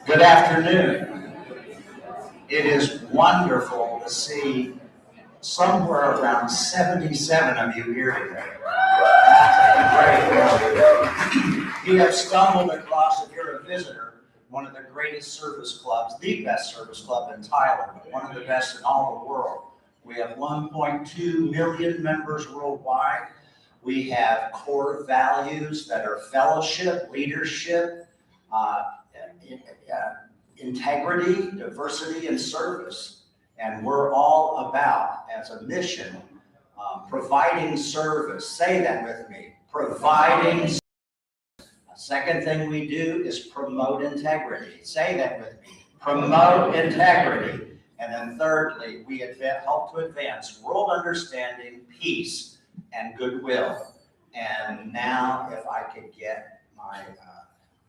Good afternoon. It is wonderful to see somewhere around 77 of you here today. That's great. You have stumbled across, if you're a visitor, one of the greatest service clubs, the best service club in Thailand, but one of the best in all the world. We have 1.2 million members worldwide. We have core values that are fellowship, leadership, integrity, diversity, and service. And we're all about, as a mission, providing service. Say that with me, providing service. A second thing we do is promote integrity. Say that with me, promote integrity. And then thirdly, we help to advance world understanding, peace, and goodwill. And now, if I could get my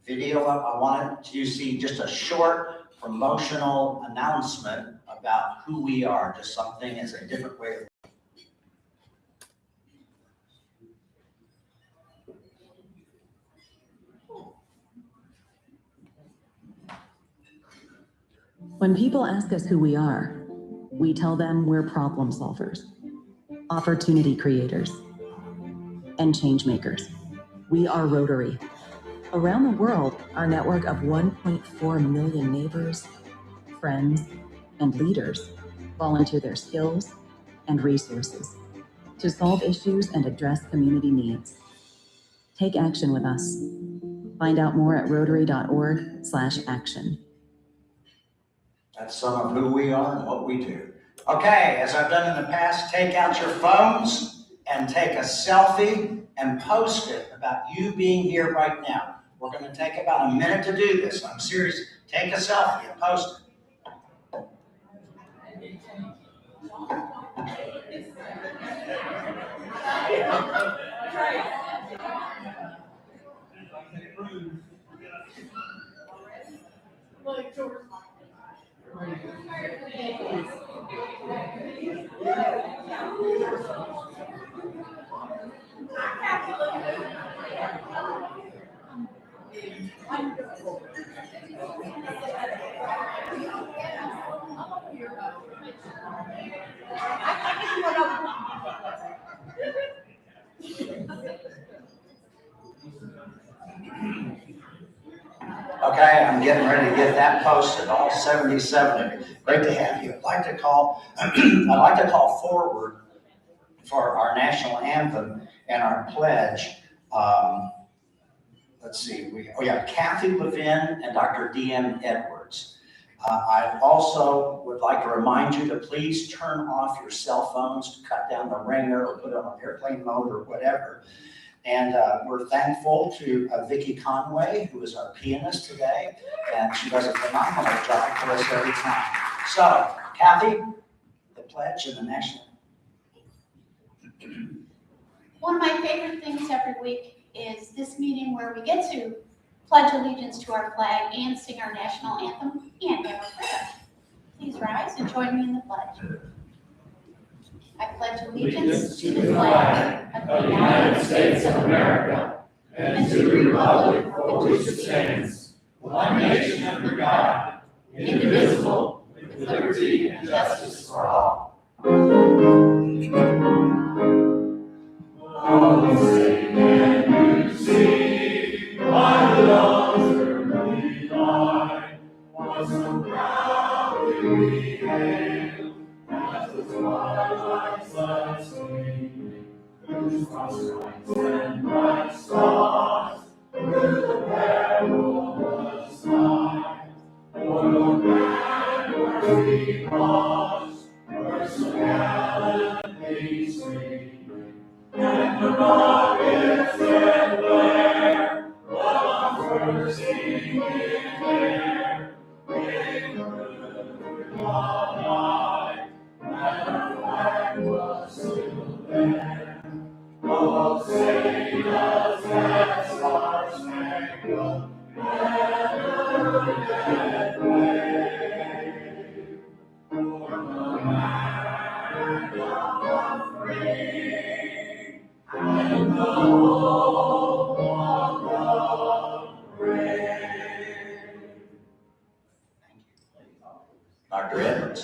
video up, I wanted to see just a short promotional announcement about who we are, just something as a different way of. When people ask us who we are, we tell them we're problem solvers, opportunity creators, and change makers. We are Rotary. Around the world, our network of 1.4 million neighbors, friends, and leaders volunteer their skills and resources to solve issues and address community needs. Take action with us. Find out more at rotary.org/action. That's some of who we are and what we do. Okay, as I've done in the past, take out your phones and take a selfie and post it about you being here right now. We're going to take about a minute to do this. I'm serious. Take a selfie and post it. Okay, I'm getting ready to get that posted, all 77 of you. Great to have you. I'd like to call forward for our national anthem and our pledge. Let's see, Kathy Levin and Dr. D.M. Edwards. I also would like to remind you to please turn off your cell phones to cut down the ringer or put it on airplane mode or whatever. And we're thankful to Vicki Conway, who is our pianist today, and she does a phenomenal job for us every time. So, Kathy, the pledge and the national. One of my favorite things every week is this meeting where we get to pledge allegiance to our flag and sing our national anthem and have a prayer. Please rise and join me in the pledge. I pledge allegiance to the flag of the United States of America and to the republic for which it stands, one nation under God, indivisible, with liberty and justice for all. Oh, sing and you see, my love early died, was so proudly we hailed, as the twilight sun streaming, whose crosslights and bright stars, through the perilous night, for cross, mercy gallantly sing, and the rockets that flare, while our mercy in air, ring through all night, and the flag was still there. Oh, say does that star-spangled banner yet wave o'er the land of free and the home of the brave? Dr. Edwards.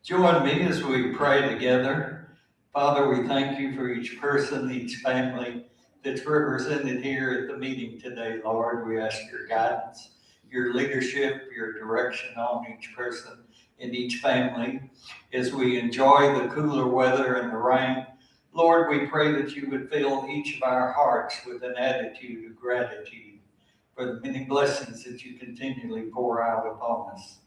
Join me as we pray together. Father, we thank you for each person, each family that's represented here at the meeting today, Lord. We ask your guidance, your leadership, your direction on each person and each family as we enjoy the cooler weather and the rain. Lord, we pray that you would fill each of our hearts with an attitude of gratitude for the many blessings that you continually pour out upon us.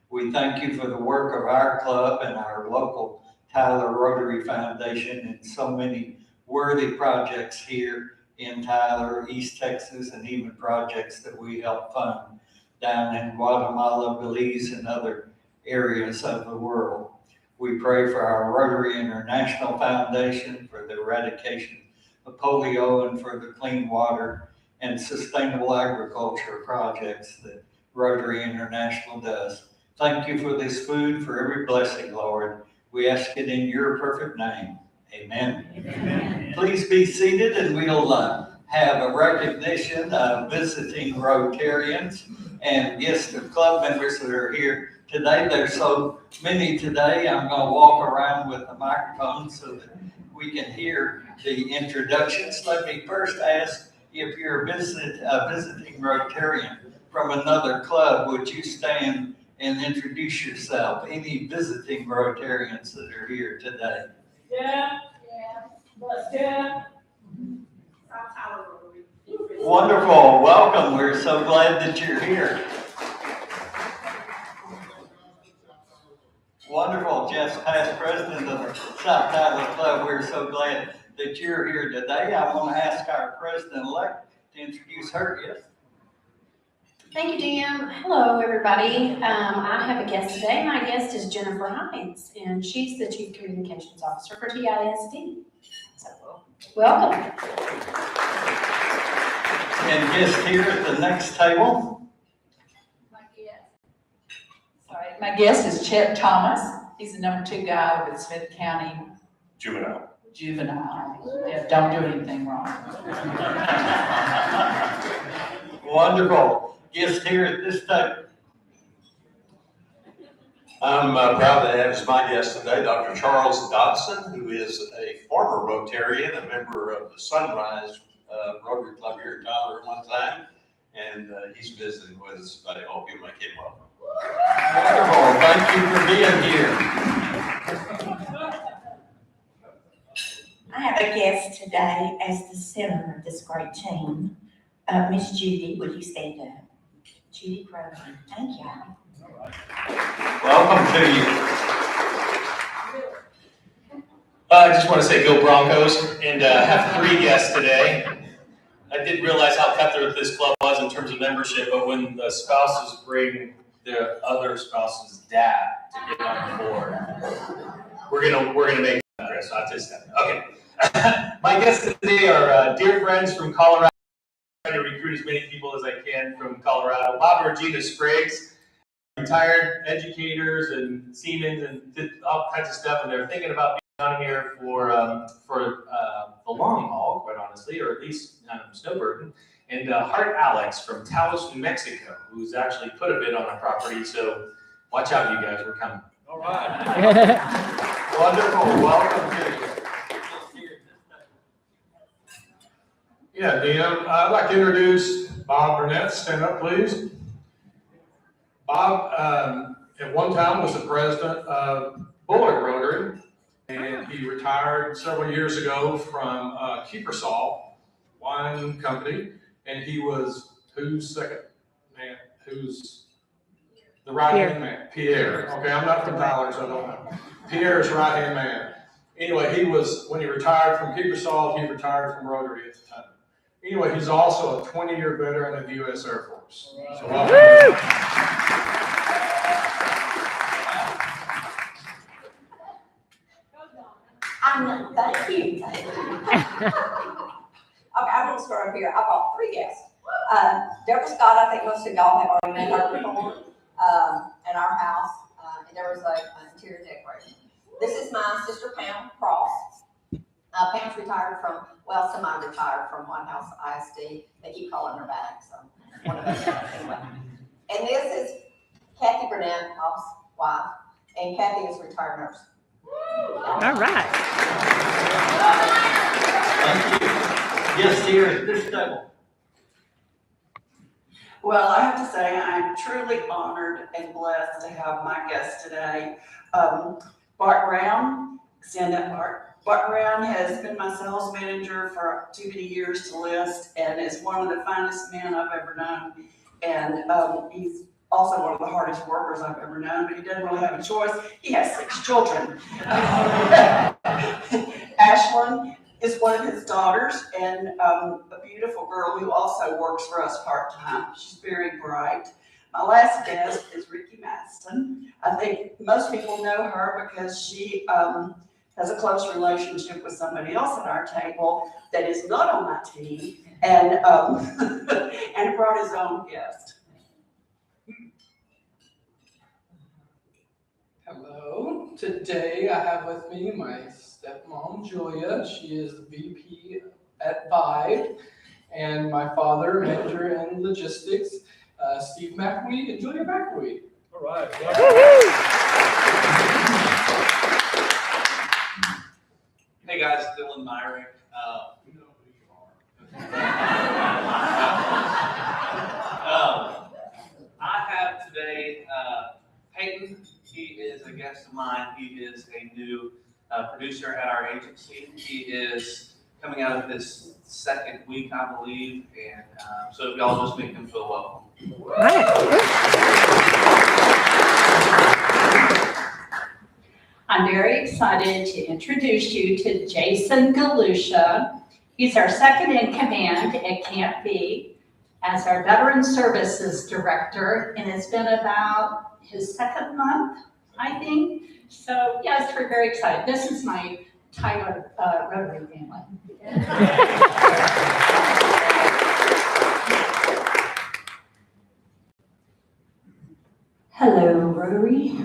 We thank you for the work of our club and our local Tyler Rotary Foundation and so many worthy projects here in Tyler, East Texas, and even projects that we help fund down in Guatemala, Belize, and other areas of the world. We pray for our Rotary International Foundation, for the eradication of polio, and for the clean water and sustainable agriculture projects that Rotary International does. Thank you for this food, for every blessing, Lord. We ask it in your perfect name. Amen. Amen. Please be seated and we'll have a recognition of visiting Rotarians and guests of club members that are here today. There's so many today. I'm going to walk around with the microphone so that we can hear the introductions. Let me first ask if you're a visiting Rotarian from another club, would you stand and introduce yourself? Any visiting Rotarians that are here today? Yeah. Wonderful. Welcome. We're so glad that you're here. Wonderful. Jeff's past president of the South Tyler Club. We're so glad that you're here today. I want to ask our president-elect to introduce her guest. Thank you, Dan. Hello, everybody. I have a guest today. My guest is Jennifer Hines, and she's the Chief Communications Officer for TISD. So, welcome. And guest here at the next table. My guest is Chet Thomas. He's the number 2 guy with Smith County Juvenile. Yeah, don't do anything wrong. Wonderful. Guest here at this table. I'm proud to have as my guest today Dr. Charles Dodson, who is a former Rotarian, a member of the Sunrise Rotary Club here in Tyler at one time, and he's visiting with us today. I hope you make him welcome. Wonderful. Thank you for being here. I have a guest today as the center of this great team. Miss Judy, would you stand up? Judy Crowe. Thank you. Welcome to you. I just want to say go Broncos, and have 3 guests today. I didn't realize how cutthroat this club was in terms of membership, but when the spouses bring the other spouse's dad to get on board, we're gonna make progress. So okay. My guests today are dear friends from Colorado. I'm trying to recruit as many people as I can from Colorado. Bob and Regina Spriggs, retired educators and seamen and did all kinds of stuff, and they're thinking about being on here for the long haul, quite honestly, or at least snowbirding. And Hart Alex from Taos, New Mexico, who's actually put a bid on a property. So watch out, you guys, we're coming. All right. Wonderful. Welcome to you. Yeah, Dan, I'd like to introduce Bob Burnett. Stand up, please. Bob, at one time was the president of Bullock Rotary, and he retired several years ago from Keepersall Wine Company, and he was who's second man? Who's the right-hand man, Pierre. Okay, I'm not from Tyler, so I don't know. Pierre's right-hand man. Anyway, when he retired from Keepersall, he retired from Rotary at the time. Anyway, he's also a 20-year veteran of the U.S. Air Force. So welcome. Thank you. Okay, I'm gonna start up here. I brought 3 guests. Deborah Scott, I think most of y'all have already met her before, in our house, and there was an interior decoration. This is my sister Pam Cross. Pam's retired from, well, semi-retired from White House ISD. They keep calling her back, so one of those guys, anyway. And this is Kathy Burnett, Bob's wife, and Kathy is a retired nurse. All right. Thank you. Yes, here at this table. Well, I have to say, I'm truly honored and blessed to have my guest today. Bart Brown, stand up, Bart. Bart Brown has been my sales manager for too many years to list and is one of the finest men I've ever known. And he's also one of the hardest workers I've ever known, but he doesn't really have a choice. He has 6 children. Ashlyn is one of his daughters, and a beautiful girl who also works for us part-time. She's very bright. My last guest is Ricky Maston. I think most people know her because she has a close relationship with somebody else at our table that is not on my team, and and brought his own guest. Hello. Today I have with me my stepmom, Julia. She is the VP at Vibe, and my father, manager in logistics, Steve McAwee and Julia McAwee. All right. Hey guys, Dylan Myrick. You know who you are. I have today Peyton. He is a guest of mine. He is a new producer at our agency. He is coming out of his 2nd week, I believe, and so if y'all just make him feel welcome. All right. I'm very excited to introduce you to Jason Galusha. He's our 2nd in command at Camp B as our Veteran Services Director, and it's been about his 2nd month, I think. So yes, we're very excited. This is my Tyler Rotary family. Hello, Rotary.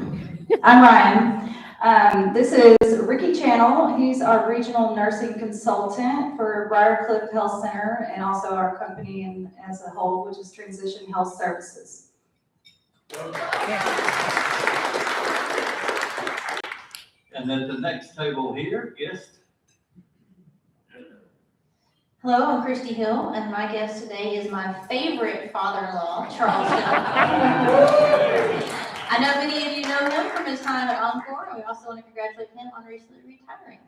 I'm Ryan. This is Ricky Channel. He's our regional nursing consultant for Briarcliff Health Center and also our company and as a whole, which is Transition Health Services. And at the next table here, guest. Hello, I'm Christy Hill, and my guest today is my favorite father-in-law, Charles Hill. I know many of you know him from his time at Encore, and we also want to congratulate him on recently retiring.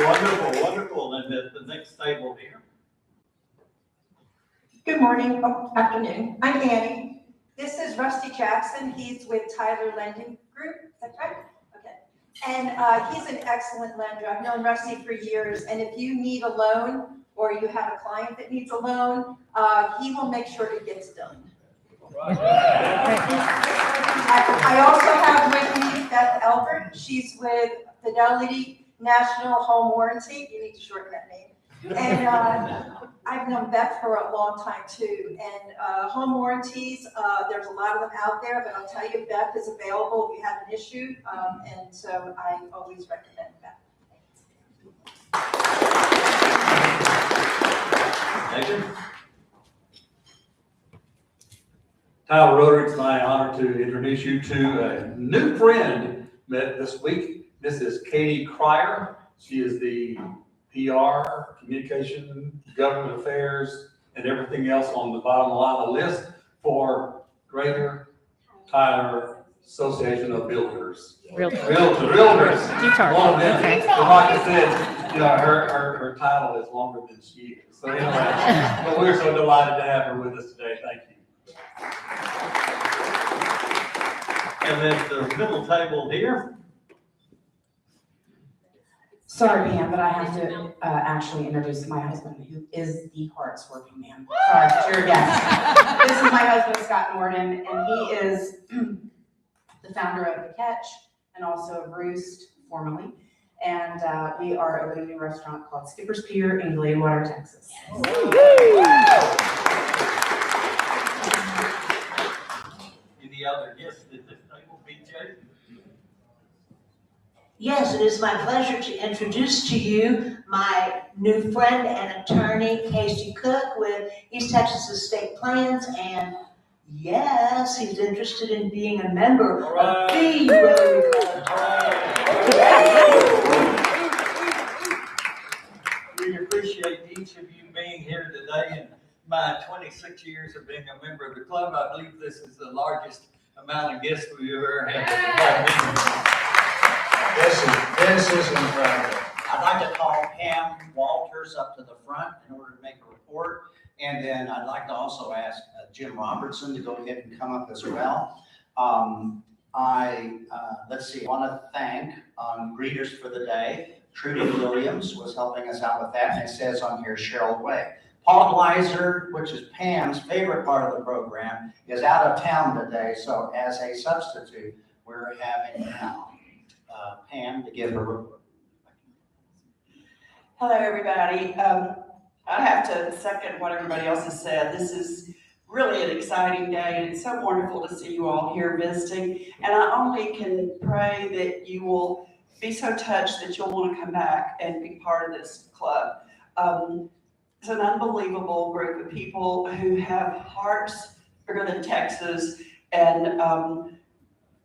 Wonderful, wonderful. And at the next table here. Good morning, afternoon. I'm Annie. This is Rusty Jackson. He's with Tyler Lending Group. Is that right? Okay. And he's an excellent lender. I've known Rusty for years. And if you need a loan or you have a client that needs a loan, he will make sure it gets done. I also have with me Beth Elbert. She's with Fidelity National Home Warranty. You need to shorten that name. And I've known Beth for a long time too. And home warranties, there's a lot of them out there, but I'll tell you, Beth is available if you have an issue. And so I always recommend Beth. David? Tyler Rotary, it's my honor to introduce you to a new friend met this week. This is Katie Cryer. She is the PR, communication, government affairs, and everything else on the bottom line of the list for Greater Tyler Association of Builders. Realtor. Realtors. Guitar. One of them. Okay. And like I said, you know, her title is longer than she is. So anyway, but we're so delighted to have her with us today. Thank you. And at the middle table here, Sorry, Pam, but I have to actually introduce my husband, who is the hardest working man. Sorry, it's your guest. This is my husband, Scott Norden, and he is the founder of The Catch and also of Roost, formerly. And we are opening a new restaurant called Skipper's Pier in Gladewater, Texas. any other guests at this table, BJ? Yes, it is my pleasure to introduce to you my new friend and attorney, Casey Cook with East Texas Estate Plans, and yes, he's interested in being a member of the Rotary Club. We appreciate each of you being here today. In my 26 years of being a member of the club, I believe this is the largest amount of guests we've ever had. This is incredible. I'd like to call Pam Walters up to the front in order to make a report. And then I'd like to also ask Jim Robertson to go ahead and come up as well. Let's see, I want to thank greeters for the day. Trudy Williams was helping us out with that, and it says on here Cheryl Way. Paul Gleiser, which is Pam's favorite part of the program, is out of town today, so as a substitute, we're having Pam to give her report. Hello, everybody. I have to second what everybody else has said. This is really an exciting day, and it's so wonderful to see you all here visiting. And I only can pray that you will be so touched that you'll want to come back and be part of this club. It's an unbelievable group of people who have hearts bigger than Texas. And,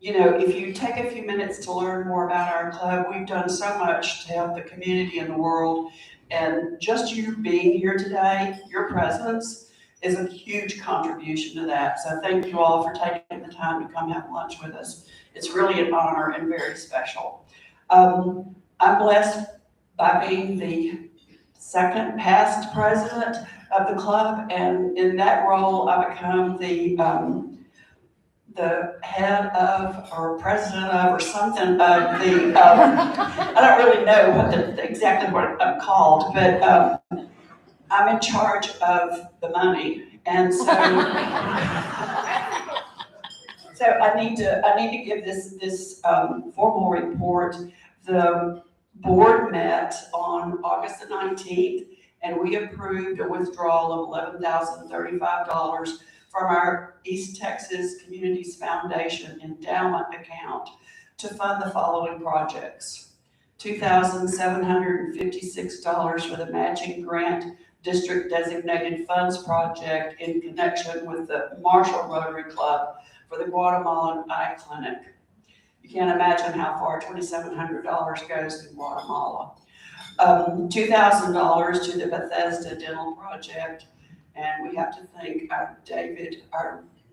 you know, if you take a few minutes to learn more about our club, we've done so much to help the community and the world. And just you being here today, your presence is a huge contribution to that. So thank you all for taking the time to come have lunch with us. It's really an honor and very special. I'm blessed by being the second past president of the club, and in that role, I become the head of, or president of, or something of the, I don't really know what exactly what I'm called, but I'm in charge of the money, and so so I need to give this formal report. The board met on August the 19th, and we approved a withdrawal of $11,035 from our East Texas Communities Foundation endowment account to fund the following projects. $2,756 for the matching grant district designated funds project in connection with the Marshall Rotary Club for the Guatemalan Eye Clinic. You can't imagine how far $2,700 goes in Guatemala. $2,000 to the Bethesda Dental Project. And we have to thank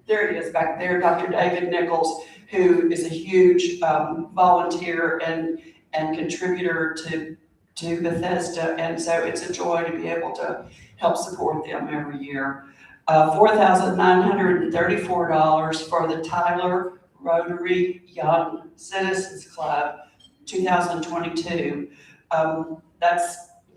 there he is back there, Dr. David Nichols, who is a huge volunteer and contributor to Bethesda. And so it's a joy to be able to help support them every year. $4,934 for the Tyler Rotary Young Citizens Club, 2022. That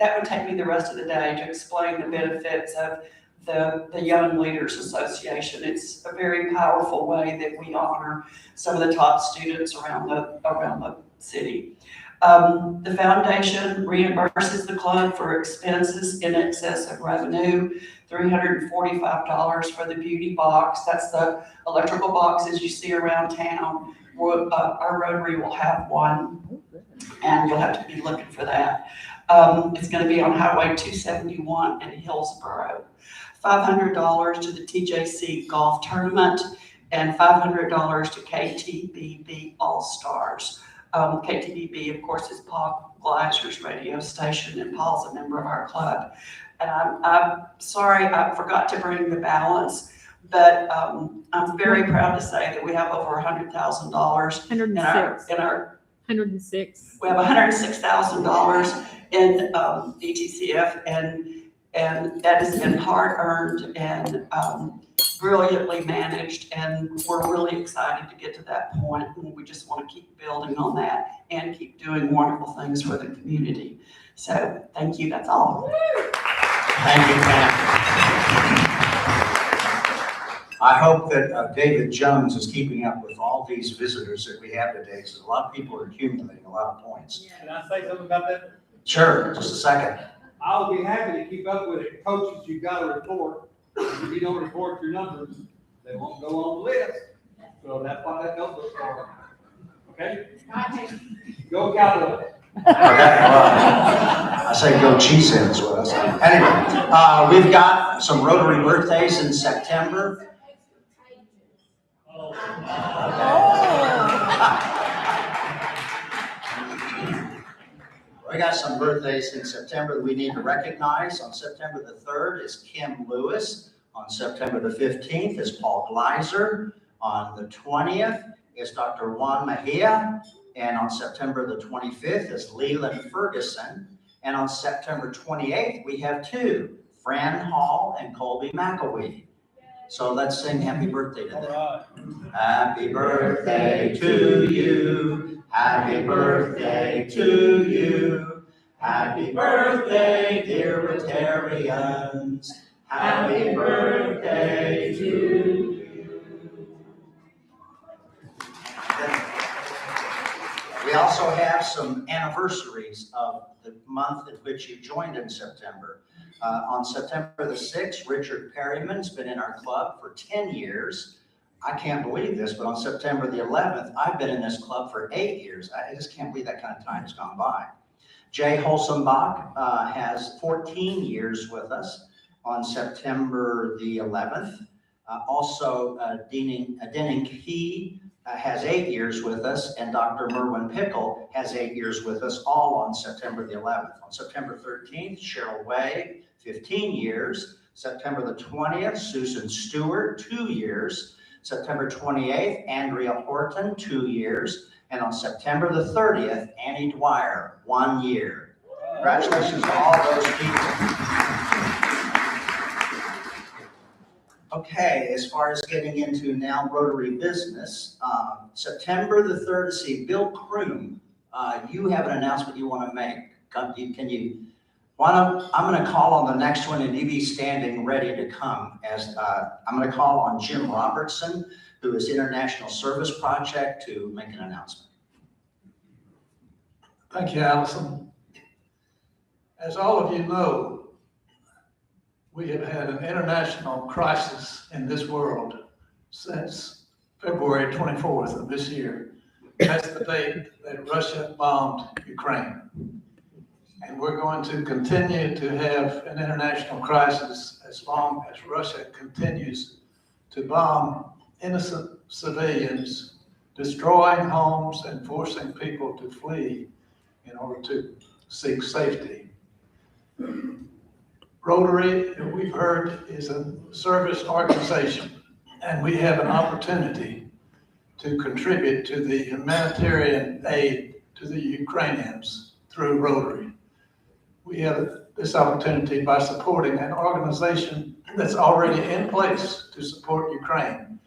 would take me the rest of the day to explain the benefits of the Young Leaders Association. It's a very powerful way that we honor some of the top students around the city. The foundation reimburses the club for expenses in excess of revenue. $345 for the beauty box. That's the electrical boxes you see around town. Our Rotary will have one, and you'll have to be looking for that. It's going to be on Highway 271 in Hillsboro. $500 to the TJC Golf Tournament, and $500 to KTBB All-Stars. KTBB, of course, is Paul Gleiser's radio station, and Paul's a member of our club. And I'm sorry, I forgot to bring the balance. But I'm very proud to say that we have over $100,000 in our 106. we have $106,000 in ETCF, and that has been hard-earned and brilliantly managed, and we're really excited to get to that point, and we just want to keep building on that and keep doing wonderful things for the community. So, thank you, that's all. Thank you, Pam. I hope that David Jones is keeping up with all these visitors that we have today, because a lot of people are accumulating a lot of points. Can I say something about that? Sure, just a second. I'll be happy to keep up with it. Coaches, you've got to report. If you don't report your numbers, they won't go on the list. So that's why that notebook's for. Okay? Go Cowboys. I say go Chiefs in is what I say. Anyway, we've got some Rotary birthdays in September. We got some birthdays in September that we need to recognize. On September the 3rd is Kim Lewis. On September the 15th is Paul Gleiser. On the 20th is Dr. Juan Mejia. And on September the 25th is Leland Ferguson. And on September 28th, we have two, Fran Hall and Colby McElwee. So let's sing happy birthday to them. Happy birthday to you. Happy birthday to you. Happy birthday, dear Rotarians. Happy birthday to you. We also have some anniversaries of the month in which you joined in September. On September the 6th, Richard Perryman's been in our club for 10 years. I can't believe this, but on September the 11th, I've been in this club for 8 years. I just can't believe that kind of time has gone by. Jay Holzenbach has 14 years with us on September the 11th. Also, Denning Key has 8 years with us, and Dr. Merwin Pickle has 8 years with us, all on September the 11th. On September 13th, Cheryl Way, 15 years. September the 20th, Susan Stewart, 2 years. September 28th, Andrea Horton, 2 years. And on September the 30th, Annie Dwyer, 1 year. Congratulations to all those people. Okay, as far as getting into now Rotary business, September the 3rd, see, Bill Kroom, you have an announcement you want to make. I'm going to call on the next one, and you be standing ready to come. As I'm going to call on Jim Robertson, who is International Service Project, to make an announcement. Thank you, Allison. As all of you know, we have had an international crisis in this world since February 24th of this year. That's the date that Russia bombed Ukraine. And we're going to continue to have an international crisis as long as Russia continues to bomb innocent civilians, destroying homes and forcing people to flee in order to seek safety. Rotary, we've heard, is a service organization, and we have an opportunity to contribute to the humanitarian aid to the Ukrainians through Rotary. We have this opportunity by supporting an organization that's already in place to support Ukraine.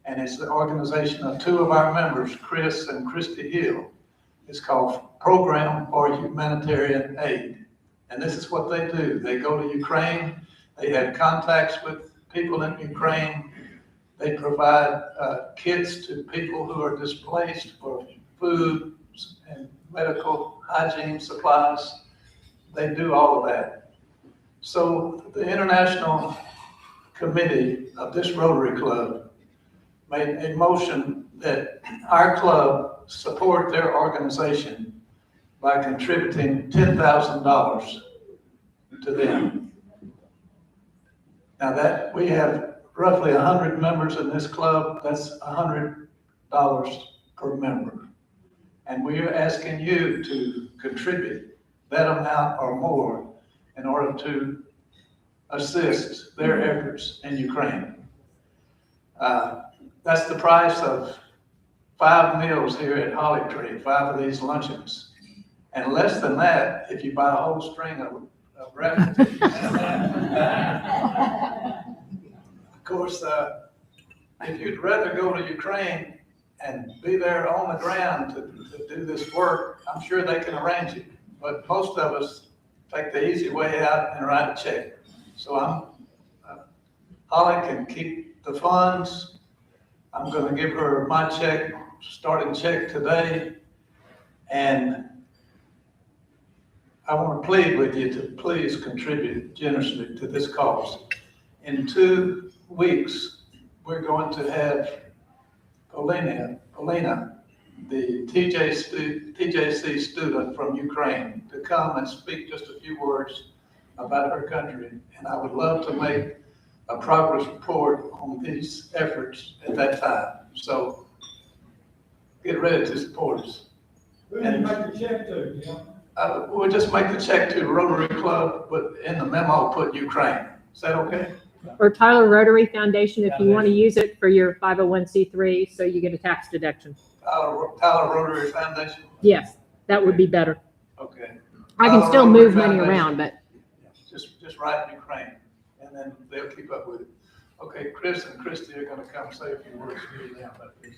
And it's the organization of two of our members, Chris and Christy Hill. It's called Program for Humanitarian Aid. And this is what they do. They go to Ukraine. They have contacts with people in Ukraine. They provide kits to people who are displaced for food and medical hygiene supplies. They do all of that. So the international committee of this Rotary Club made a motion that our club support their organization by contributing $10,000 to them. Now that we have roughly 100 members in this club, that's $100 per member. And we are asking you to contribute that amount or more in order to assist their efforts in Ukraine. That's the price of 5 meals here at Holly Tree, 5 of these luncheons. And less than that if you buy a whole string of raffle tickets. Of course, if you'd rather go to Ukraine and be there on the ground to do this work, I'm sure they can arrange it. But most of us take the easy way out and write a check. So Holly can keep the funds. I'm going to give her my check, starting check today. And I want to plead with you to please contribute generously to this cause. In 2 weeks, we're going to have Polina, the TJC student from Ukraine, to come and speak just a few words about her country. And I would love to make a progress report on these efforts at that time. So get ready to support us. Who do you make the check to? We'll just make the check to Rotary Club, but in the memo put Ukraine. Is that okay? Or Tyler Rotary Foundation if you want to use it for your 501c3, so you get a tax deduction. Tyler Rotary Foundation? Yes, that would be better. Okay. I can still move money around, but. Just write Ukraine, and then they'll keep up with it. Okay, Chris and Christy are going to come say a few words to you now about this.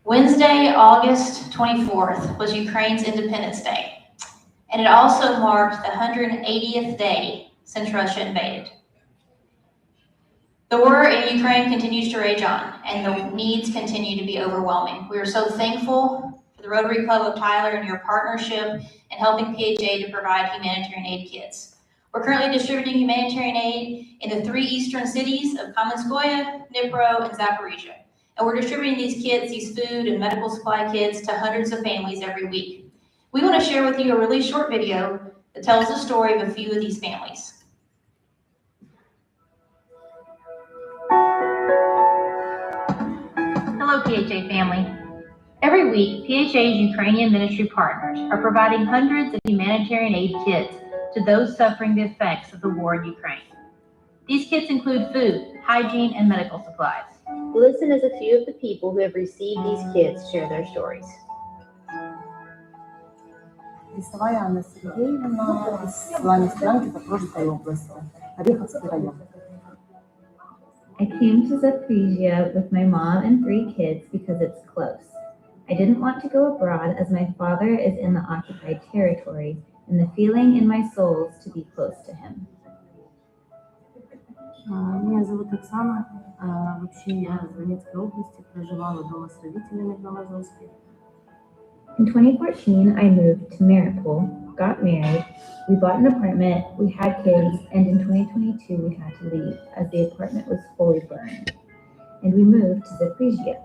Wednesday, August 24th was Ukraine's Independence Day, and it also marked the 180th day since Russia invaded. The war in Ukraine continues to rage on, and the needs continue to be overwhelming. We are so thankful for the Rotary Club of Tyler and your partnership in helping PHA to provide humanitarian aid kits. We're currently distributing humanitarian aid in the 3 eastern cities of Kamenskoye, Dnipro, and Zaporizhia. And we're distributing these kits, these food and medical supply kits, to hundreds of families every week. We want to share with you a really short video that tells the story of a few of these families. Hello, PHA family. Every week, PHA's Ukrainian ministry partners are providing hundreds of humanitarian aid kits to those suffering the effects of the war in Ukraine. These kits include food, hygiene, and medical supplies. Listen as a few of the people who have received these kits share their stories. Анна Сергеевна из Славянской Странки, Запорожской области, Ореховский район. I came to Zaporizhia with my mom and 3 kids because it's close. I didn't want to go abroad as my father is in the occupied territory, and the feeling in my soul is to be close to him. Меня зовут Оксана. Вообще я из Донецкой области, проживала дома с родителями в Новозовске. In 2014, I moved to Mariupol, got married, we bought an apartment, we had kids, and in 2022 we had to leave as the apartment was fully burned. And we moved to Zaporizhia.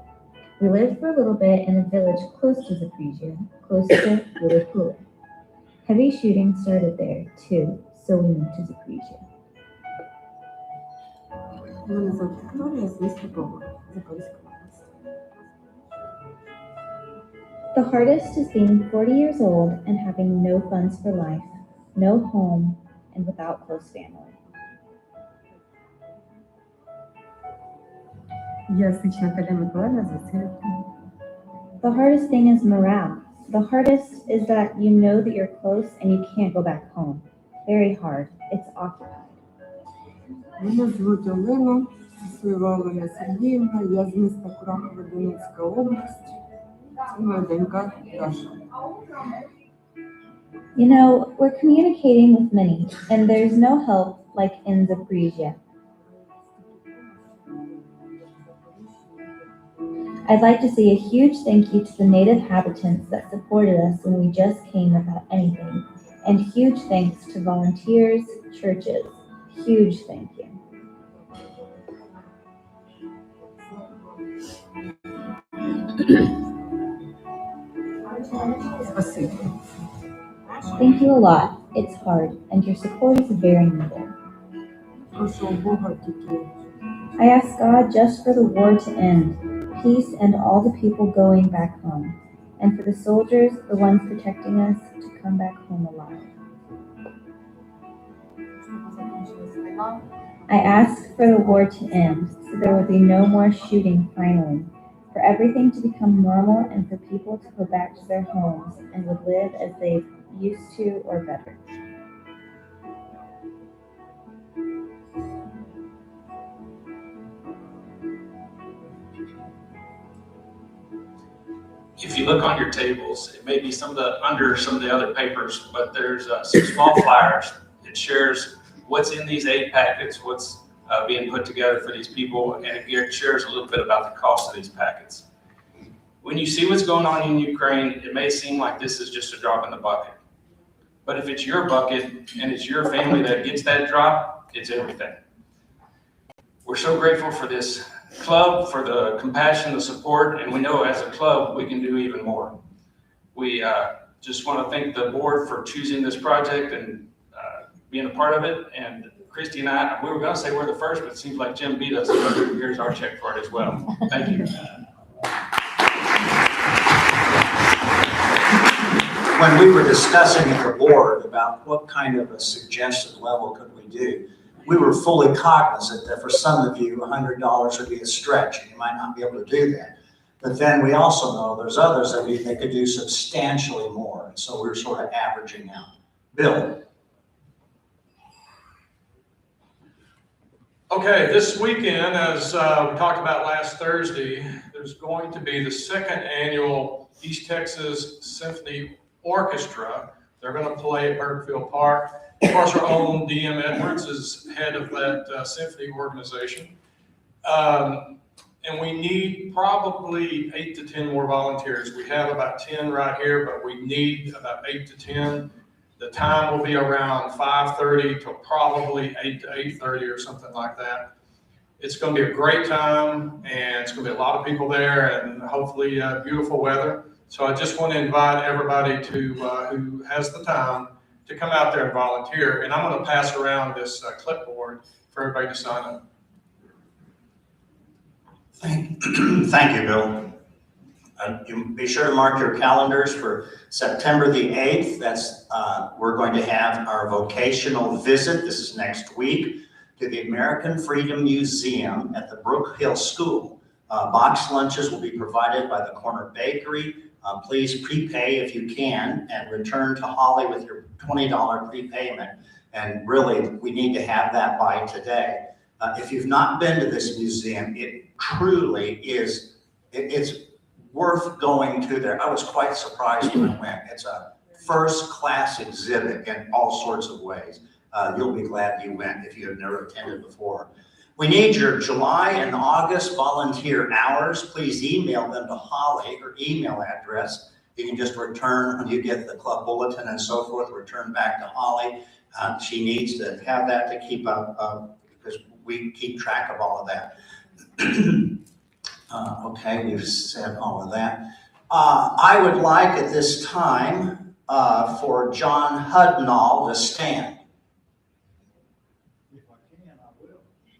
We lived for a little bit in a village close to Zaporizhia, close to Rotary. Heavy shooting started there too, so we moved to Zaporizhia. Меня зовут Виктория, из Днепропетровска, Запорожской области. The hardest is being 40 years old and having no funds for life, no home, and without close family. Я Сычна Таля Миколаївна, звідси. The hardest thing is morale. The hardest is that you know that you're close and you can't go back home. Very hard. It's occupied. Мене звуть Олена, Сисоєва Олена Сергіївна, я з міста Курахова, Донецька область. Це моя донька Даша. You know, we're communicating with many, and there's no help like in Zaporizhia. I'd like to say a huge thank you to the native inhabitants that supported us when we just came without anything, and huge thanks to volunteers, churches. Huge thank you. Thank you a lot. It's hard, and your support is very needed. I ask God just for the war to end, peace, and all the people going back home, and for the soldiers, the ones protecting us, to come back home alive. I ask for the war to end so there will be no more shooting finally, for everything to become normal and for people to go back to their homes and would live as they used to or better. If you look on your tables, it may be under some of the other papers, but there's some small flyers. It shares what's in these aid packets, what's being put together for these people, and it shares a little bit about the cost of these packets. When you see what's going on in Ukraine, it may seem like this is just a drop in the bucket. But if it's your bucket and it's your family that gets that drop, it's everything. We're so grateful for this club, for the compassion, the support, and we know as a club we can do even more. We just want to thank the board for choosing this project and being a part of it. And Christy and I, we were going to say we're the first, but it seems like Jim beat us. So here's our check for it as well. Thank you. When we were discussing at the board about what kind of a suggested level could we do, we were fully cognizant that for some of you, $100 would be a stretch, and you might not be able to do that. But then we also know there's others that they could do substantially more, and so we're sort of averaging out. Bill. Okay, this weekend, as we talked about last Thursday, there's going to be the second annual East Texas Symphony Orchestra. They're going to play at Burkefield Park. Of course, our own DM Edwards is head of that symphony organization. And we need probably 8 to 10 more volunteers. We have about 10 right here, but we need about 8 to 10. The time will be around 5:30 to probably 8 to 8:30 or something like that. It's going to be a great time, and it's going to be a lot of people there, and hopefully beautiful weather. So I just want to invite everybody to who has the time to come out there and volunteer. And I'm going to pass around this clipboard for everybody to sign up. Thank you, Bill. You be sure to mark your calendars for September the 8th. That's we're going to have our vocational visit. This is next week to the American Freedom Museum at the Brook Hill School. Box lunches will be provided by the Corner Bakery. Please prepay if you can and return to Holly with your $20 prepayment. And really, we need to have that by today. If you've not been to this museum, it truly is, it's worth going to there. I was quite surprised when I went. It's a first-class exhibit in all sorts of ways. You'll be glad you went if you have never attended before. We need your July and August volunteer hours. Please email them to Holly, her email address. You can just return when you get the club bulletin and so forth, return back to Holly. She needs to have that to keep up because we keep track of all of that. Okay, we've said all of that. I would like at this time for John Hudnall to stand.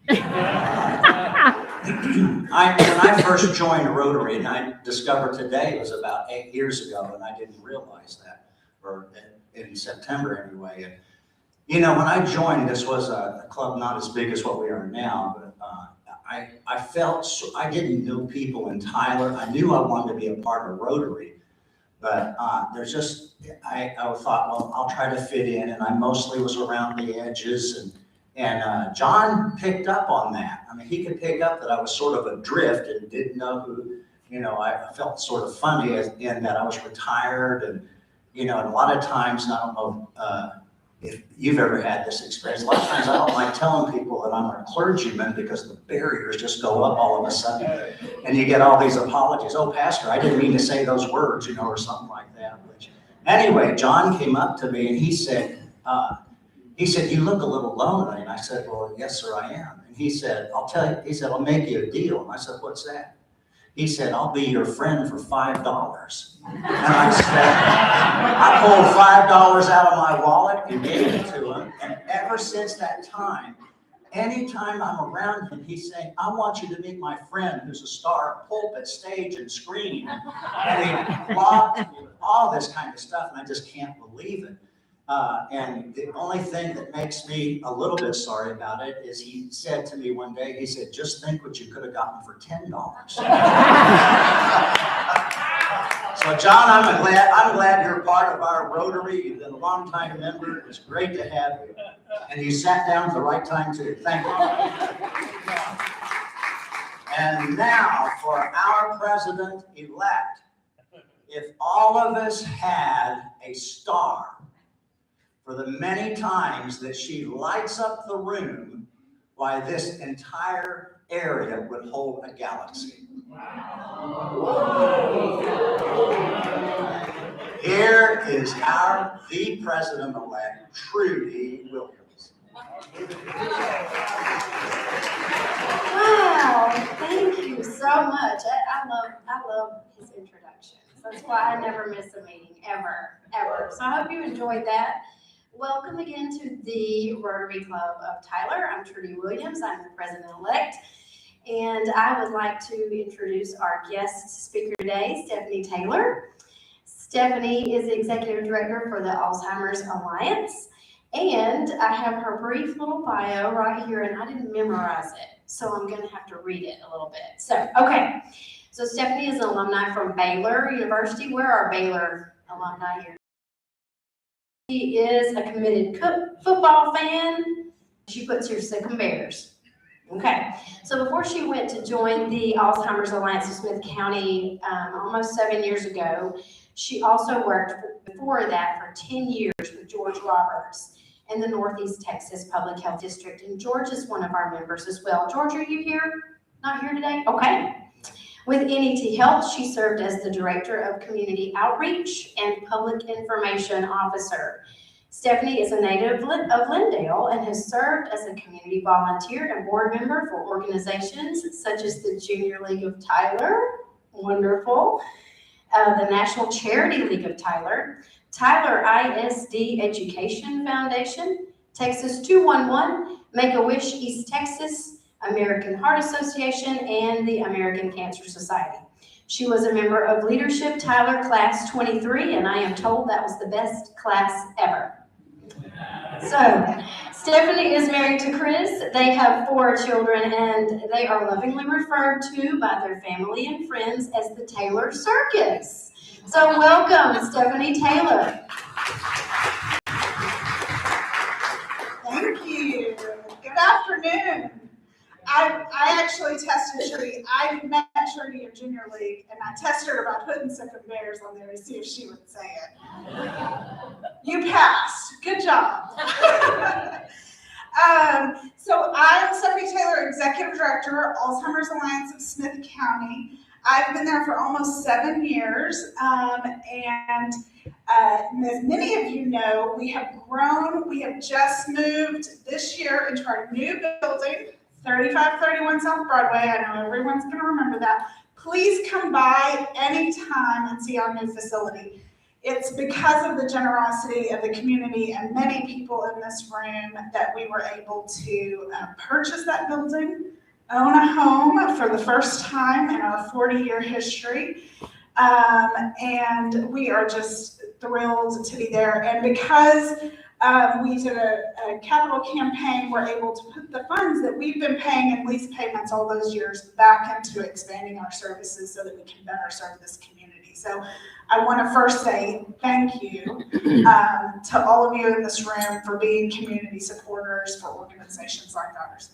When I first joined Rotary, and I discovered today it was about 8 years ago, and I didn't realize that, or in September anyway. And you know, when I joined, this was a club not as big as what we are now, but I felt I didn't know people in Tyler. I knew I wanted to be a part of Rotary, but there's just I thought, well, I'll try to fit in, and I mostly was around the edges, and John picked up on that. I mean, he could pick up that I was sort of adrift and didn't know who, you know, I felt sort of funny in that I was retired, and you know, and a lot of times, I don't know if you've ever had this experience. A lot of times I don't like telling people that I'm a clergyman because the barriers just go up all of a sudden. And you get all these apologies. Oh, Pastor, I didn't mean to say those words, you know, or something like that. Which, anyway, John came up to me and he said, you look a little lonely. And I said, well, yes, sir, I am. And he said, I'll tell you, he said, I'll make you a deal. And I said, what's that? He said, I'll be your friend for $5. And I said, I pulled $5 out of my wallet and gave it to him. And ever since that time, anytime I'm around him, he's saying, I want you to meet my friend who's a star of pulpit, stage, and screen. And he blogged all this kind of stuff, and I just can't believe it. And the only thing that makes me a little bit sorry about it is he said to me one day, he said, just think what you could have gotten for $10. So John, I'm glad you're part of our Rotary. You've been a longtime member. It was great to have you. And you sat down at the right time too. Thank you. And now for our president-elect. If all of us had a star for the many times that she lights up the room, why this entire area would hold a galaxy. Here is the president-elect, Trudy Williams. Wow, thank you so much. I love his introductions. That's why I never miss a meeting, ever. So I hope you enjoyed that. Welcome again to the Rotary Club of Tyler. I'm Trudy Williams. I'm the president-elect. And I would like to introduce our guest speaker today, Stephanie Taylor. Stephanie is the executive director for the Alzheimer's Alliance. And I have her brief little bio right here, and I didn't memorize it, so I'm going to have to read it a little bit. So, okay. So Stephanie is an alumni from Baylor University. Where are Baylor alumni here? She is a committed football fan. She puts here Sick'em Bears. Okay. So before she went to join the Alzheimer's Alliance of Smith County almost 7 years ago, she also worked before that for 10 years with George Roberts in the Northeast Texas Public Health District. And George is one of our members as well. George, are you here? Not here today? Okay. With NET Health, she served as the Director of Community Outreach and Public Information Officer. Stephanie is a native of Lindale and has served as a community volunteer and board member for organizations such as the Junior League of Tyler, wonderful, the National Charity League of Tyler, Tyler ISD Education Foundation, Texas 211, Make-A-Wish East Texas, American Heart Association, and the American Cancer Society. She was a member of Leadership Tyler Class 23, and I am told that was the best class ever. So, Stephanie is married to Chris. They have 4 children, and they are lovingly referred to by their family and friends as the Taylor Circus. So welcome, Stephanie Taylor. Thank you. Good afternoon. I actually tested Trudy. I met Trudy in Junior League, and I tested her about putting Sick'em Bears on there to see if she would say it. You passed. Good job. So I'm Stephanie Taylor, Executive Director, Alzheimer's Alliance of Smith County. I've been there for almost 7 years, and as many of you know, we have grown. We have just moved this year into our new building, 3531 South Broadway. I know everyone's going to remember that. Please come by anytime and see our new facility. It's because of the generosity of the community and many people in this room that we were able to purchase that building, own a home for the first time in our 40-year history. And we are just thrilled to be there. And because we did a capital campaign, we're able to put the funds that we've been paying in lease payments all those years back into expanding our services so that we can better serve this community. So I want to first say thank you to all of you in this room for being community supporters for organizations like ours.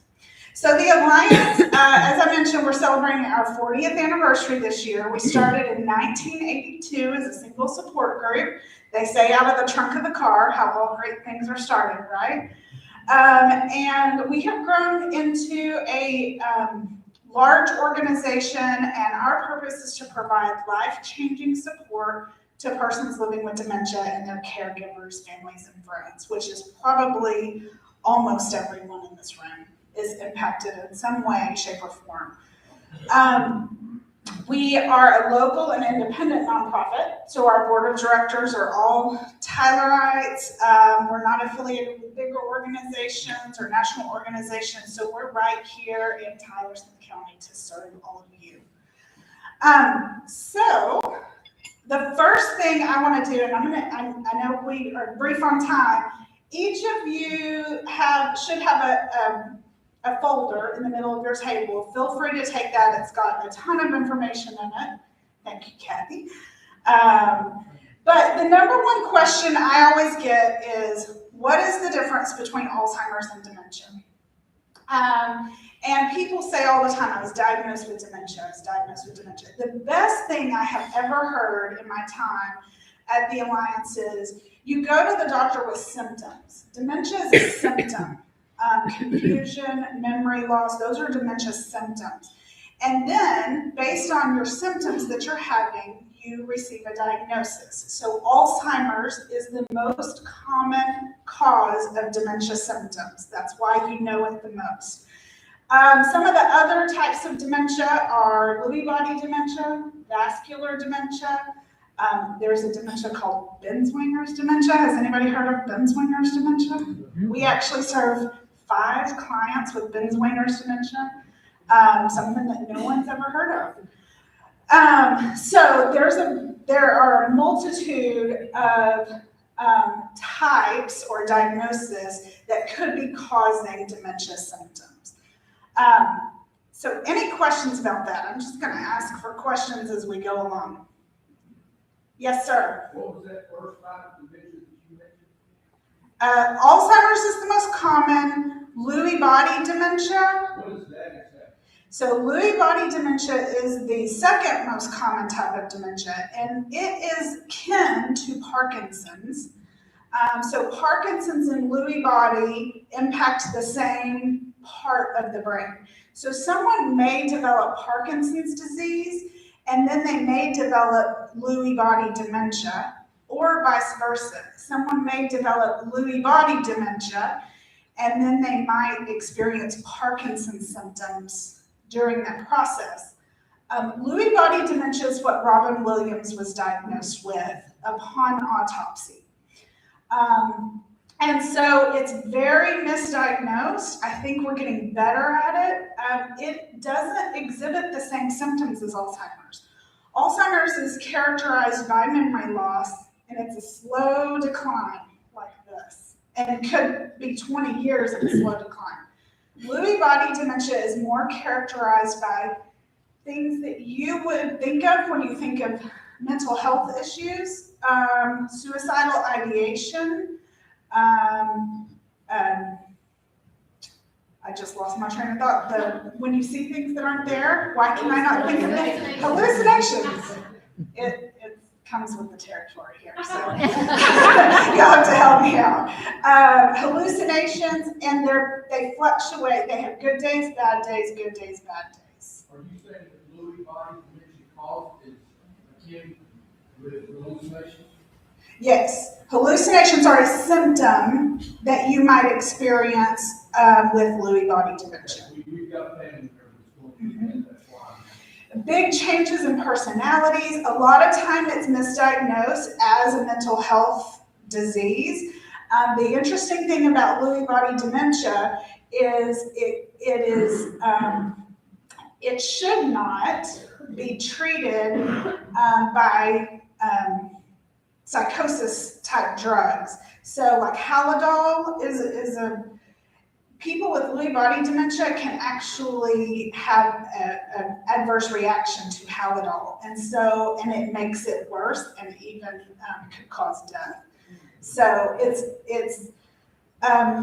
So the Alliance, as I mentioned, we're celebrating our 40th anniversary this year. We started in 1982 as a single support group. They say out of the trunk of the car how all great things are started, right? And we have grown into a large organization, and our purpose is to provide life-changing support to persons living with dementia and their caregivers, families, and friends, which is probably almost everyone in this room is impacted in some way, shape, or form. We are a local and independent nonprofit, so our board of directors are all Tylerites. We're not affiliated with bigger organizations or national organizations, so we're right here in Tyler, Smith County to serve all of you. So the first first thing I want to do, and I know we are brief on time. Each of you should have a folder in the middle of your table. Feel free to take that. It's got a ton of information in it. Thank you, Kathy. But the number one question I always get is, what is the difference between Alzheimer's and dementia? And people say all the time, I was diagnosed with dementia, I was diagnosed with dementia. The best thing I have ever heard in my time at the Alliance is, you go to the doctor with symptoms. Dementia is a symptom. Confusion, memory loss, those are dementia symptoms. And then, based on your symptoms that you're having, you receive a diagnosis. So Alzheimer's is the most common cause of dementia symptoms. That's why you know it the most. Some of the other types of dementia are Lewy body dementia, vascular dementia. There's a dementia called Binswanger's dementia. Has anybody heard of Binswanger's dementia? We actually serve 5 clients with Binswanger's dementia, something that no one's ever heard of. So there are a multitude of types or diagnoses that could be causing dementia symptoms. So any questions about that? I'm just going to ask for questions as we go along. Yes, sir. What was that first type of dementia that you mentioned? Alzheimer's is the most common. Lewy body dementia. What is that exactly? So Lewy body dementia is the second most common type of dementia, and it is kin to Parkinson's. So Parkinson's and Lewy body impact the same part of the brain. So someone may develop Parkinson's disease, and then they may develop Lewy body dementia, or vice versa. Someone may develop Lewy body dementia, and then they might experience Parkinson's symptoms during that process. Lewy body dementia is what Robin Williams was diagnosed with upon autopsy. And so it's very misdiagnosed. I think we're getting better at it. It doesn't exhibit the same symptoms as Alzheimer's. Alzheimer's is characterized by memory loss, and it's a slow decline like this. And it could be 20 years of a slow decline. Lewy body dementia is more characterized by things that you would think of when you think of mental health issues, suicidal ideation. I just lost my train of thought. When you see things that aren't there, why can I not think of it? Hallucinations. It comes with the territory here, so you'll have to help me out. Hallucinations, and they fluctuate. They have good days, bad days, good days, bad days. Are you saying that Lewy body dementia cause is akin with hallucinations? Yes, hallucinations are a symptom that you might experience with Lewy body dementia. We've got family members. That's why. Big changes in personalities. A lot of time it's misdiagnosed as a mental health disease. The interesting thing about Lewy body dementia is it should not be treated by psychosis type drugs. So like Halidol is a, people with Lewy body dementia can actually have an adverse reaction to Halidol. And it makes it worse and even could cause death. So it's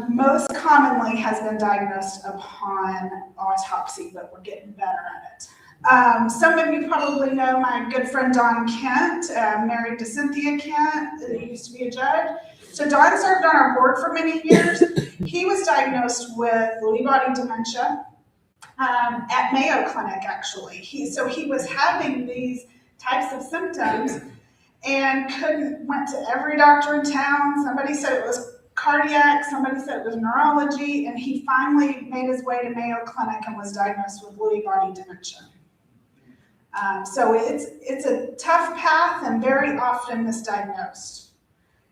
most commonly has been diagnosed upon autopsy, but we're getting better at it. Some of you probably know my good friend Don Kent, married to Cynthia Kent, who used to be a judge. So Don served on our board for many years. He was diagnosed with Lewy body dementia at Mayo Clinic, actually. So he was having these types of symptoms and went to every doctor in town. Somebody said it was cardiac, somebody said it was neurology, and he finally made his way to Mayo Clinic and was diagnosed with Lewy body dementia. So it's a tough path and very often misdiagnosed.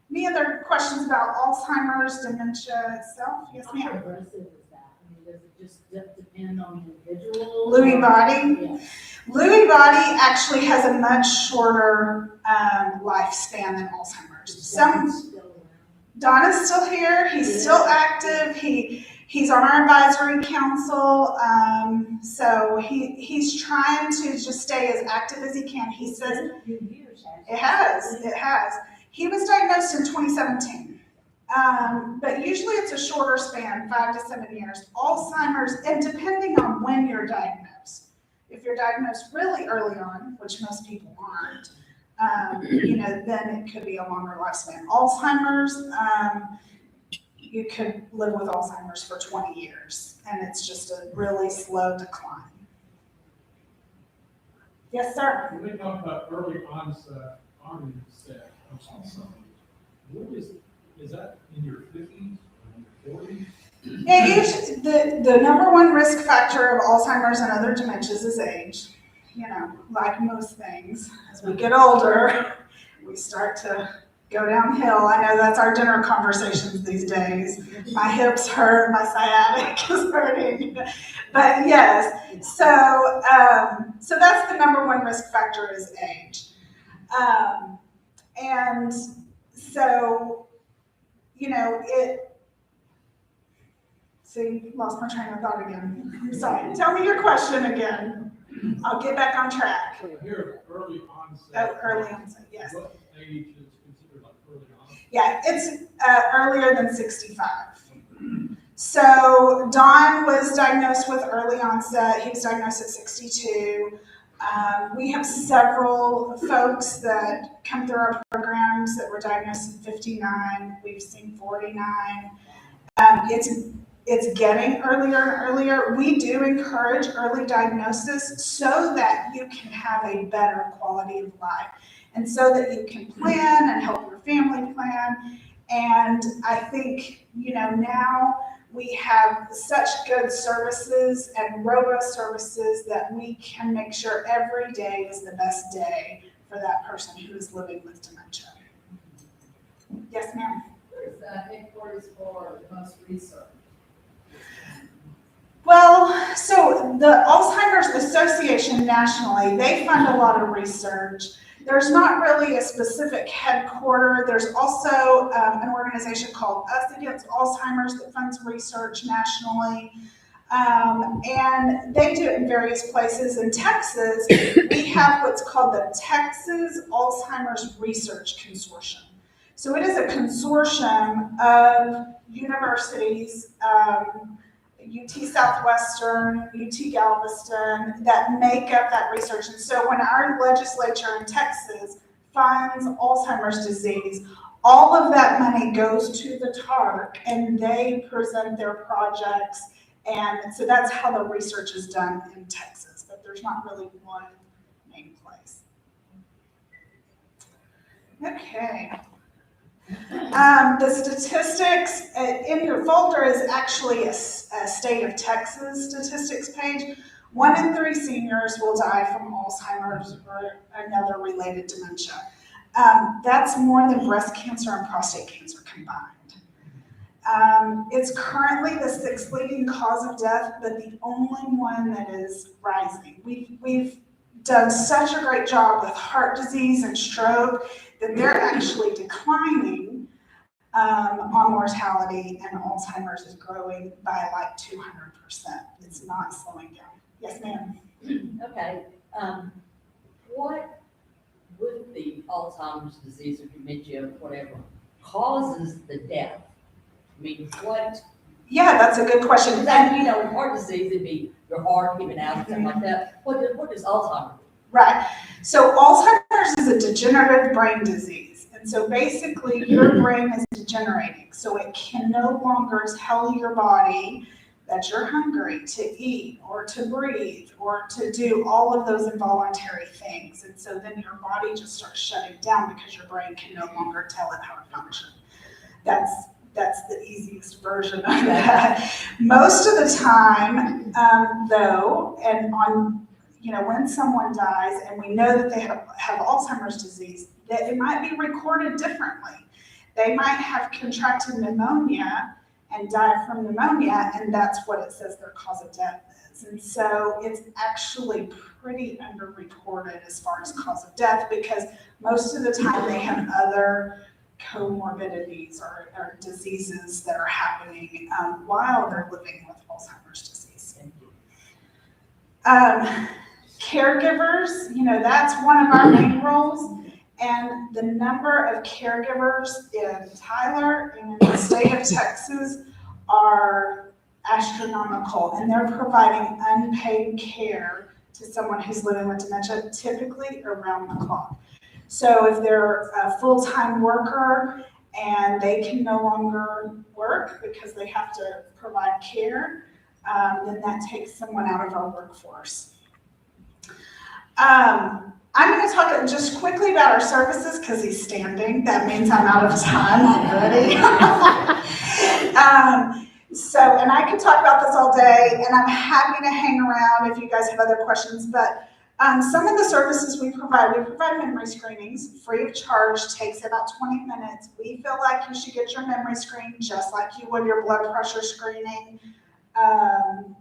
Any other questions about Alzheimer's, dementia itself? Yes, ma'am. How progressive is that? I mean, does it just depend on the individual? Lewy body? Lewy body actually has a much shorter lifespan than Alzheimer's. Don is still here. He's still active. He's on our advisory council. So he's trying to just stay as active as he can. He says it has. He was diagnosed in 2017. But usually it's a shorter span, 5 to 7 years. Alzheimer's, and depending on when you're diagnosed. If you're diagnosed really early on, which most people aren't, then it could be a longer lifespan. Alzheimer's, you could live with Alzheimer's for 20 years, and it's just a really slow decline. Yes, sir? When they talk about early onset of Alzheimer's, what is that in your 50s or your 40s? Yeah, usually the number one risk factor of Alzheimer's and other dementias is age. Like most things, as we get older, we start to go downhill. I know that's our dinner conversations these days. My hips hurt, my sciatic is hurting. But yes, so that's the number one risk factor is age. And so, see, lost my train of thought again. I'm sorry. Tell me your question again. I'll get back on track. Here, early onset. Oh, early onset, yes. What age is considered like early onset? Yeah, it's earlier than 65. So Don was diagnosed with early onset. He was diagnosed at 62. We have several folks that come through our programs that were diagnosed at 59. We've seen 49. It's getting earlier and earlier. We do encourage early diagnosis so that you can have a better quality of life and so that you can plan and help your family plan. And I think, now we have such good services and robust services that we can make sure every day is the best day for that person who is living with dementia. Yes, ma'am. Where's the headquarters for the most research? Well, so the Alzheimer's Association nationally, they fund a lot of research. There's not really a specific headquarter. There's also an organization called Us Against Alzheimer's that funds research nationally. And they do it in various places. In Texas, we have what's called the Texas Alzheimer's Research Consortium. So it is a consortium of universities, UT Southwestern, UT Galveston, that make up that research. And so when our legislature in Texas funds Alzheimer's disease, all of that money goes to the TARC and they present their projects. And so that's how the research is done in Texas, but there's not really one main place. Okay. The statistics in your folder is actually a state of Texas statistics page. 1 in 3 seniors will die from Alzheimer's or another related dementia. That's more than breast cancer and prostate cancer combined. It's currently the 6th leading cause of death, but the only one that is rising. We've done such a great job with heart disease and stroke that they're actually declining on mortality, and Alzheimer's is growing by like 200%. It's not slowing down. Yes, ma'am. Okay. What with the Alzheimer's disease or dementia, whatever, causes the death? I mean, what? Yeah, that's a good question. And heart disease, it'd be your heart giving out, something like that. What does Alzheimer's do? Right. So Alzheimer's is a degenerative brain disease. And so basically your brain is degenerating. So it can no longer tell your body that you're hungry, to eat or to breathe or to do all of those involuntary things. And so then your body just starts shutting down because your brain can no longer tell it how to function. That's the easiest version of that. Most of the time, though, and when someone dies and we know that they have Alzheimer's disease, that it might be recorded differently. They might have contracted pneumonia and die from pneumonia, and that's what it says their cause of death is. And so it's actually pretty underreported as far as cause of death, because most of the time they have other comorbidities or diseases that are happening while they're living with Alzheimer's disease. Caregivers, that's one of our main roles. And the number of caregivers in Tyler and in the state of Texas are astronomical, and they're providing unpaid care to someone who's living with dementia, typically around the clock. So if they're a full-time worker and they can no longer work because they have to provide care, then that takes someone out of our workforce. I'm going to talk just quickly about our services because he's standing. That means I'm out of time already. And I could talk about this all day, and I'm happy to hang around if you guys have other questions. But some of the services we provide memory screenings free of charge, takes about 20 minutes. We feel like you should get your memory screen just like you would your blood pressure screening,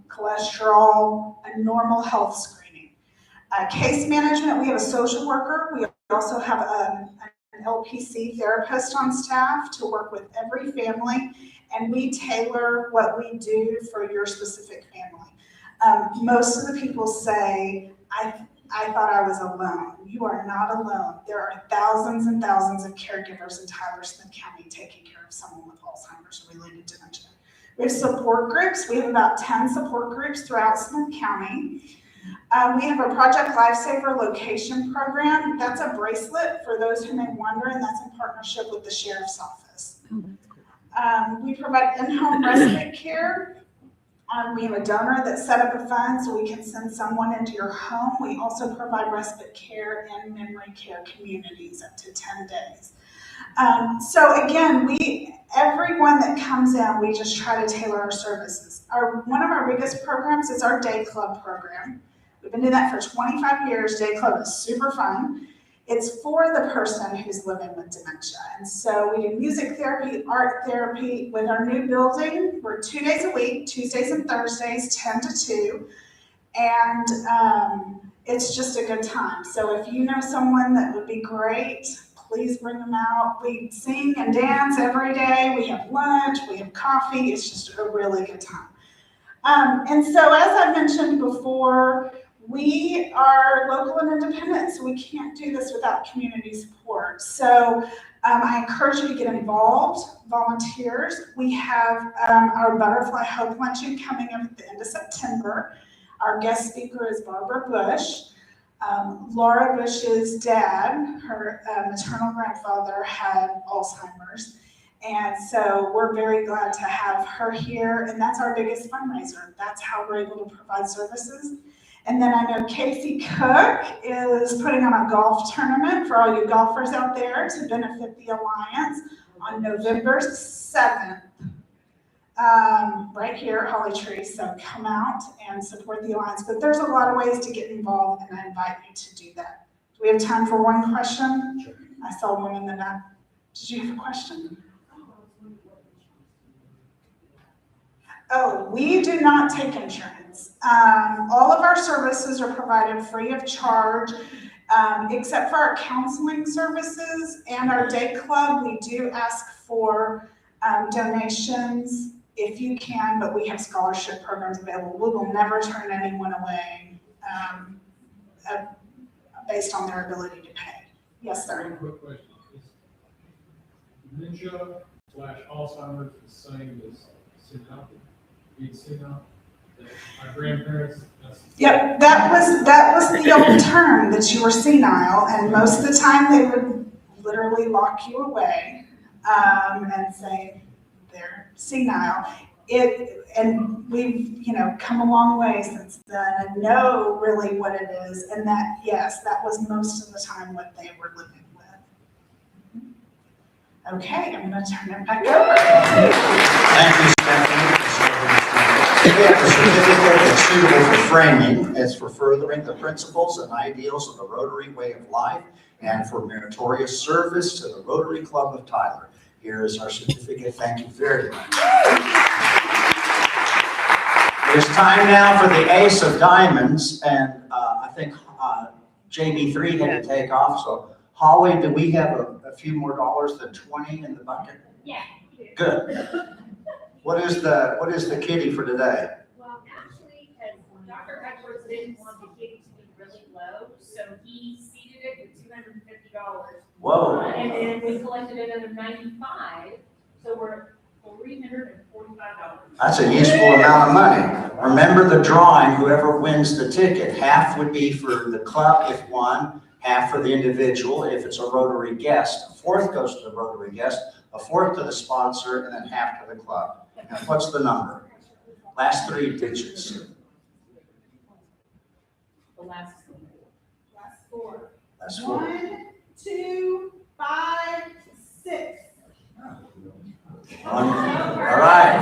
cholesterol, a normal health screening. Case management, we have a social worker. We also have an LPC therapist on staff to work with every family, and we tailor what we do for your specific family. Most of the people say, I thought I was alone. You are not alone. There are thousands and thousands of caregivers in Tyler, Smith County taking care of someone with Alzheimer's related dementia. We have support groups. We have about 10 support groups throughout Smith County. We have a Project Lifesaver location program. That's a bracelet for those who may wonder, and that's in partnership with the Sheriff's Office. Oh, that's cool. We provide in-home respite care. We have a donor that set up a fund so we can send someone into your home. We also provide respite care and memory care communities up to 10 days. So again, everyone that comes in, we just try to tailor our services. One of our biggest programs is our day club program. We've been doing that for 25 years. Day club is super fun. It's for the person who's living with dementia. And so we do music therapy, art therapy. With our new building, we're 2 days a week, Tuesdays and Thursdays, 10 to 2. And it's just a good time. So if you know someone that would be great, please bring them out. We sing and dance every day. We have lunch, we have coffee. It's just a really good time. And so as I mentioned before, we are local and independent, so we can't do this without community support. So I encourage you to get involved, volunteers. We have our Butterfly Hope Luncheon coming up at the end of September. Our guest speaker is Barbara Bush. Laura Bush's dad, her maternal grandfather, had Alzheimer's. And so we're very glad to have her here, and that's our biggest fundraiser. That's how we're able to provide services. And then I know Casey Cook is putting on a golf tournament for all you golfers out there to benefit the Alliance on November 7th, right here at Holly Tree. So come out and support the Alliance. But there's a lot of ways to get involved, and I invite you to do that. Do we have time for one question? Sure. I saw one in the back. Did you have a question? Oh, we do not take insurance. All of our services are provided free of charge, except for our counseling services and our day club. We do ask for donations if you can, but we have scholarship programs available. We will never turn anyone away based on their ability to pay. Yes, sir. One quick question. Is dementia/Alzheimer's the same as senile? Being senile? My grandparents. Yep, that was the old term, that you were senile, and most of the time they would literally lock you away and say they're senile. And we've come a long way since then and know really what it is, and that yes, that was most of the time what they were living with. Okay, I'm going to turn it back over. Thank you, Stephanie. We have a certificate that's suitable for framing. It's for furthering the principles and ideals of the Rotary way of life and for meritorious service to the Rotary Club of Tyler. Here is our certificate. Thank you very much. It's time now for the ace of diamonds, and I think JB3 had to take off. So Holly, do we have a few more dollars than 20 in the bucket? Yeah. Good. What is the kitty for today? Well, actually, because Dr. Edwards didn't want the kitty to be really low, so he seeded it with $250. Whoa. And then we collected another 95, so we're $345. That's a useful amount of money. Remember the drawing, whoever wins the ticket, half would be for the club if one, half for the individual if it's a Rotary guest. A fourth goes to the Rotary guest, a fourth to the sponsor, and then half to the club. And what's the number? Last 3 digits. The last 4. That's 4. 1, 2, 5, 6. All right.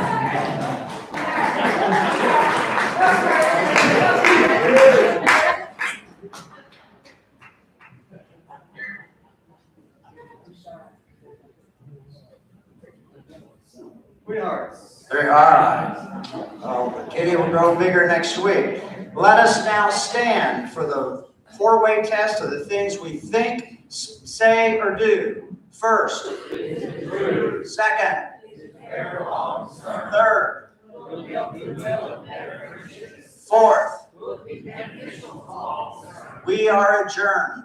Sweethearts. All right. Oh, the kitty will grow bigger next week. Let us now stand for the 4-way test of the things we think, say, or do. First. Second. Third. Fourth. We are adjourned.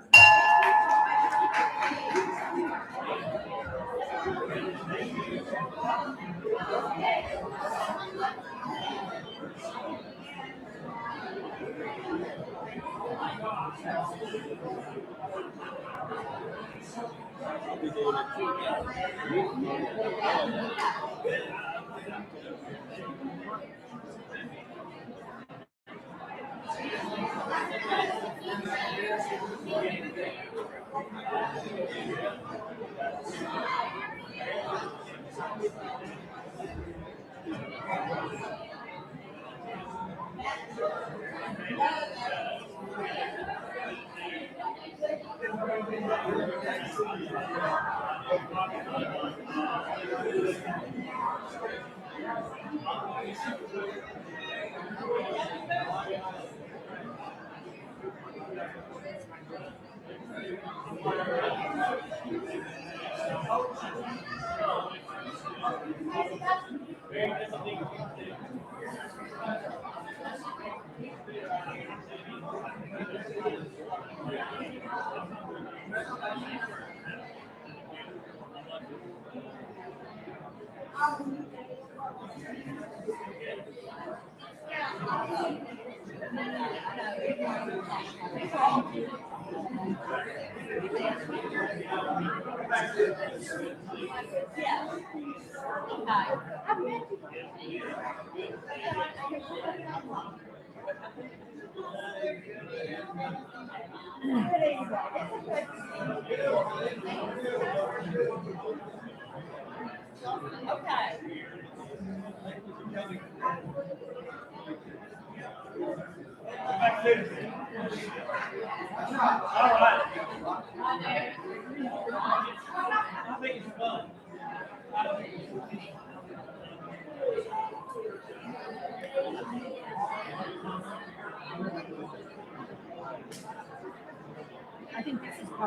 I think it's fun.